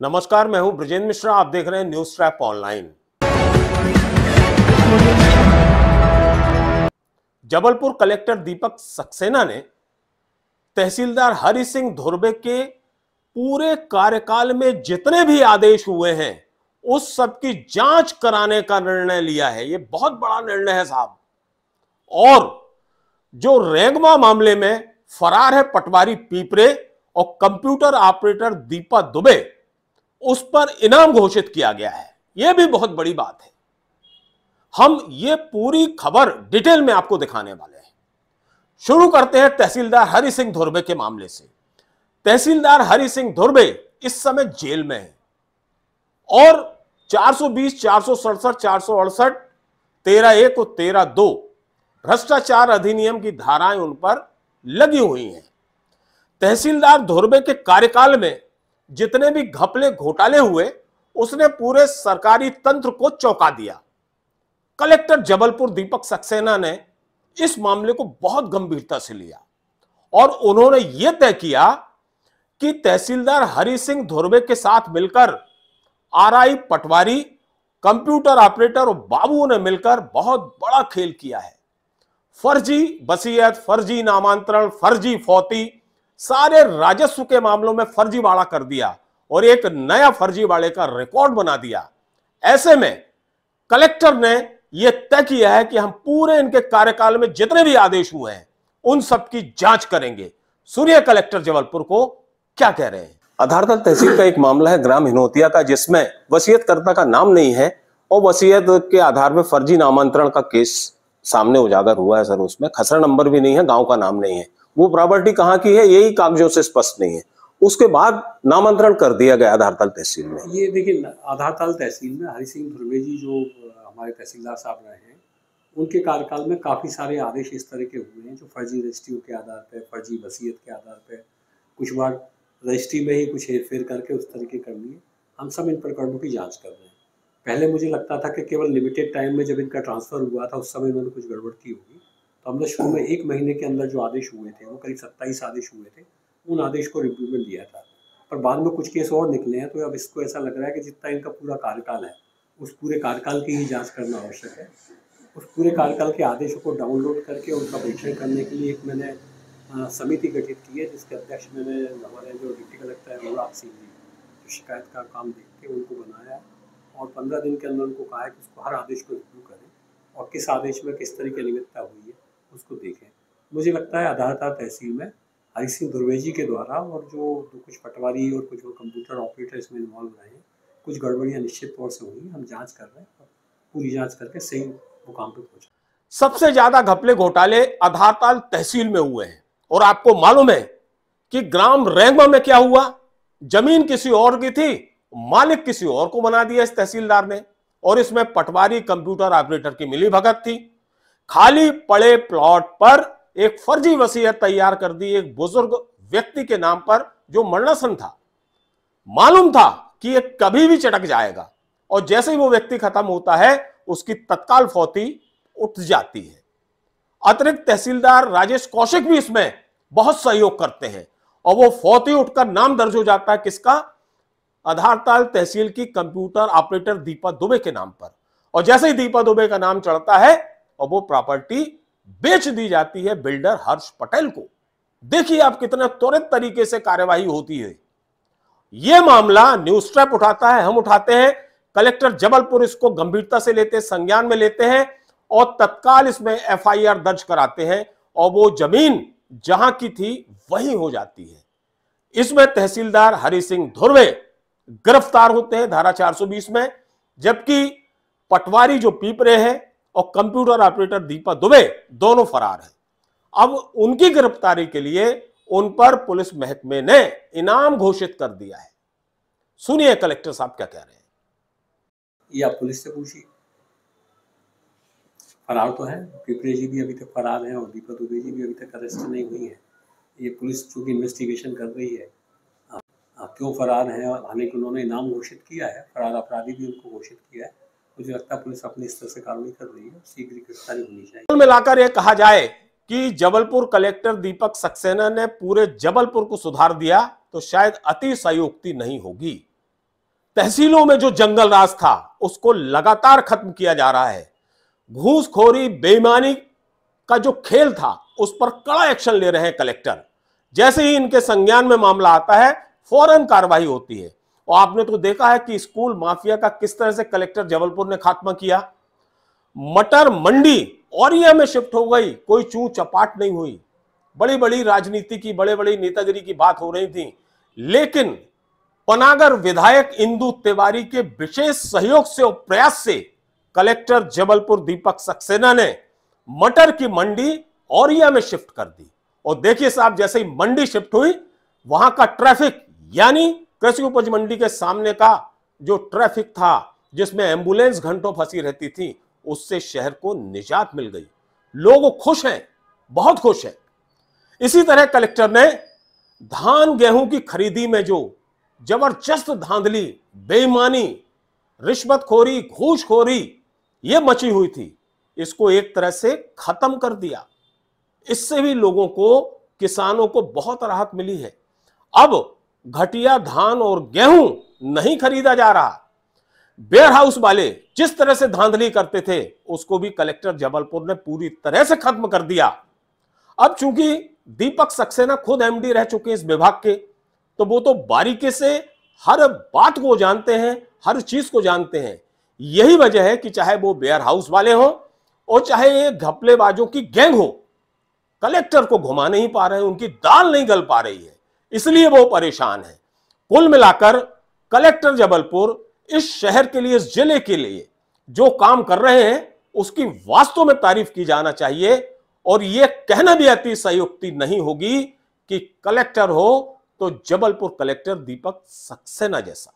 नमस्कार, मैं हूं ब्रजेंद्र मिश्रा। आप देख रहे हैं news trap online. Jabalpur collector Deepak Saxena ने तहसीलदार हरि सिंह धुर्वे के पूरे कार्यकाल में जितने भी आदेश हुए हैं उस सब की जांच कराने का निर्णय लिया है। यह बहुत बड़ा निर्णय है साहब। और जो रेगमा मामले में फरार है पटवारी पीपरे और कंप्यूटर ऑपरेटर दीपा दुबे, उस पर इनाम घोषित किया गया है। यह भी बहुत बड़ी बात है। हम ये पूरी खबर डिटेल में आपको दिखाने वाले हैं। शुरू करते हैं तहसीलदार हरि सिंह धुर्वे के मामले से। तहसीलदार हरि सिंह धुर्वे इस समय जेल में है और 420, 467, 468, 13(1) और 13(2) भ्रष्टाचार अधिनियम की धाराएं उन पर लगी हुई हैं। तहसीलदार धुर्वे के कार्यकाल में जितने भी घपले घोटाले हुए उसने पूरे सरकारी तंत्र को चौंका दिया। कलेक्टर जबलपुर दीपक सक्सेना ने इस मामले को बहुत गंभीरता से लिया और उन्होंने यह तय किया कि तहसीलदार हरि सिंह धुर्वे के साथ मिलकर आरआई पटवारी, कंप्यूटर ऑपरेटर और बाबू ने मिलकर बहुत बड़ा खेल किया है। फर्जी वसीयत, फर्जी नामांतरण, फर्जी फौती, सारे राजस्व के मामलों में फर्जीवाड़ा कर दिया और एक नया फर्जीवाड़े का रिकॉर्ड बना दिया। ऐसे में कलेक्टर ने यह तय किया है कि हम पूरे इनके कार्यकाल में जितने भी आदेश हुए हैं उन सब की जांच करेंगे। सुनिए कलेक्टर जबलपुर को क्या कह रहे हैं। आधारताल तहसील का एक मामला है ग्राम हिनोतिया का, जिसमें वसीयतकर्ता का नाम नहीं है और वसीयत के आधार में फर्जी नामांतरण का केस सामने उजागर हुआ है। सर, उसमें खसरा नंबर भी नहीं है, गांव का नाम नहीं है, वो प्रॉपर्टी कहाँ की है यही कागजों से स्पष्ट नहीं है। उसके बाद नामांतरण कर दिया गया आधारताल तहसील में। ये देखिए, आधारताल तहसील में हरि सिंह धुर्वे जी जो हमारे तहसीलदार साहब रहे हैं, उनके कार्यकाल में काफ़ी सारे आदेश इस तरह के हुए हैं जो फर्जी रजिस्ट्रियों के आधार पर, फर्जी वसीयत के आधार पर, कुछ बार रजिस्ट्री में ही कुछ हेरफेर करके उस तरीके कर लिए। हम सब इन प्रकरणों की जांच कर रहे हैं। पहले मुझे लगता था कि केवल लिमिटेड टाइम में जब इनका ट्रांसफ़र हुआ था उस समय इन्होंने कुछ गड़बड़ की होगी, तो हमने शुरू में 1 महीने के अंदर जो आदेश हुए थे, वो करीब 27 आदेश हुए थे, उन आदेश को रिव्यू में लिया था। पर बाद में कुछ केस और निकले हैं, तो अब इसको ऐसा लग रहा है कि जितना इनका पूरा कार्यकाल है उस पूरे कार्यकाल की ही जांच करना आवश्यक है। उस पूरे कार्यकाल के आदेशों को डाउनलोड करके उनका परीक्षण करने के लिए एक मैंने समिति गठित की है, जिसके अध्यक्ष मैंने हमारे जो डिप्टी कलेक्टर है अनुराग सिंह जी, जो शिकायत का काम देखते हैं, उनको बनाया है और 15 दिन के अंदर उनको कहा है कि उसको हर आदेश को रिव्यू करें और किस आदेश में किस तरह की अनियमितता हुई है उसको देखें। मुझे लगता है आधारताल तहसील में हरि सिंह धुर्वे जी के द्वारा और जो कुछ पटवारी और कुछ कंप्यूटर ऑपरेटर इसमें इन्वॉल्व रहे हैं, कुछ गड़बड़ियाँ निश्चित तौर से हुई। हम जांच कर रहे हैं, पूरी जांच करके सही मुकाम पर पहुँचे। सबसे ज्यादा घपले घोटाले आधारताल तहसील में हुए हैं और आपको मालूम है कि ग्राम रेगमा में क्या हुआ। जमीन किसी और की थी, मालिक किसी और को बना दिया इस तहसीलदार ने और इसमें पटवारी, कंप्यूटर ऑपरेटर की मिलीभगत थी। खाली पड़े प्लॉट पर एक फर्जी वसीयत तैयार कर दी एक बुजुर्ग व्यक्ति के नाम पर जो मरणासन था। मालूम था कि ये कभी भी चटक जाएगा और जैसे ही वो व्यक्ति खत्म होता है उसकी तत्काल फौती उठ जाती है। अतिरिक्त तहसीलदार राजेश कौशिक भी इसमें बहुत सहयोग करते हैं और वो फौती उठकर नाम दर्ज हो जाता है किसका? आधारताल तहसील की कंप्यूटर ऑपरेटर दीपा दुबे के नाम पर। और जैसे ही दीपा दुबे का नाम चढ़ता है और वो प्रॉपर्टी बेच दी जाती है बिल्डर हर्ष पटेल को। देखिए आप कितने त्वरित तरीके से कार्यवाही होती है। यह मामला न्यूज ट्रैप उठाता है, हम उठाते हैं, कलेक्टर जबलपुर इसको गंभीरता से लेते, संज्ञान में लेते हैं और तत्काल इसमें एफआईआर दर्ज कराते हैं और वो जमीन जहां की थी वही हो जाती है। इसमें तहसीलदार हरि सिंह धुर्वे गिरफ्तार होते हैं धारा 420 में, जबकि पटवारी जो पीपरे हैं और कंप्यूटर ऑपरेटर दीपा दुबे दोनों फरार हैं। अब उनकी गिरफ्तारी के लिए उन पर पुलिस महकमे ने इनाम घोषित कर दिया है। सुनिए कलेक्टर साहब क्या कह रहे हैं। ये आप पुलिस से पूछिए। फरार तो है, पीपरे जी भी अभी तक फरार हैं और दीपा दुबे जी भी अभी तक अरेस्ट नहीं हुई है। ये पुलिस चूंकि इन्वेस्टिगेशन कर रही है क्यों फरार हैं, और हालांकि उन्होंने इनाम घोषित किया है, फरार अपराधी भी उनको घोषित किया है। मुझे लगता है पुलिस अपनी स्तर से कार्रवाई कर रही है, शीघ्र गिरफ्तारी होनी चाहिए। कुल मिलाकर यह कहा जाए कि जबलपुर कलेक्टर दीपक सक्सेना ने पूरे जबलपुर को सुधार दिया तो शायद अतिशयोक्ति नहीं होगी। तहसीलों में जो जंगल राज था उसको लगातार खत्म किया जा रहा है। घूसखोरी बेईमानी का जो खेल था उस पर कड़ा एक्शन ले रहे हैं कलेक्टर। जैसे ही इनके संज्ञान में मामला आता है फौरन कार्रवाई होती है। और आपने तो देखा है कि स्कूल माफिया का किस तरह से कलेक्टर जबलपुर ने खात्मा किया। मटर मंडी औरिया में शिफ्ट हो गई, कोई चूं चपाट नहीं हुई। बड़ी बड़ी राजनीति की, बड़े बड़ी नेतागिरी की बात हो रही थी, लेकिन पनागर विधायक इंदु तिवारी के विशेष सहयोग से और प्रयास से कलेक्टर जबलपुर दीपक सक्सेना ने मटर की मंडी औरिया में शिफ्ट कर दी। और देखिए साहब, जैसे ही मंडी शिफ्ट हुई वहां का ट्रैफिक, यानी कृषि उपज मंडी के सामने का जो ट्रैफिक था जिसमें एम्बुलेंस घंटों फंसी रहती थी, उससे शहर को निजात मिल गई। लोग खुश हैं, बहुत खुश हैं। इसी तरह कलेक्टर ने धान गेहूं की खरीदी में जो जबरदस्त धांधली, बेईमानी, रिश्वतखोरी, घूसखोरी ये मची हुई थी, इसको एक तरह से खत्म कर दिया। इससे भी लोगों को, किसानों को बहुत राहत मिली है। अब घटिया धान और गेहूं नहीं खरीदा जा रहा। वेयर हाउस वाले जिस तरह से धांधली करते थे उसको भी कलेक्टर जबलपुर ने पूरी तरह से खत्म कर दिया। अब चूंकि दीपक सक्सेना खुद एमडी रह चुके हैं इस विभाग के, तो वो तो बारीकी से हर बात को जानते हैं, हर चीज को जानते हैं। यही वजह है कि चाहे वो वेयर हाउस वाले हों और चाहे ये घपलेबाजों की गैंग हो, कलेक्टर को घुमा नहीं पा रहे, उनकी दाल नहीं गल पा रही है, इसलिए वो परेशान है। कुल मिलाकर कलेक्टर जबलपुर इस शहर के लिए, इस जिले के लिए जो काम कर रहे हैं उसकी वास्तव में तारीफ की जाना चाहिए। और यह कहना भी अतिशयोक्ति नहीं होगी कि कलेक्टर हो तो जबलपुर कलेक्टर दीपक सक्सेना जैसा।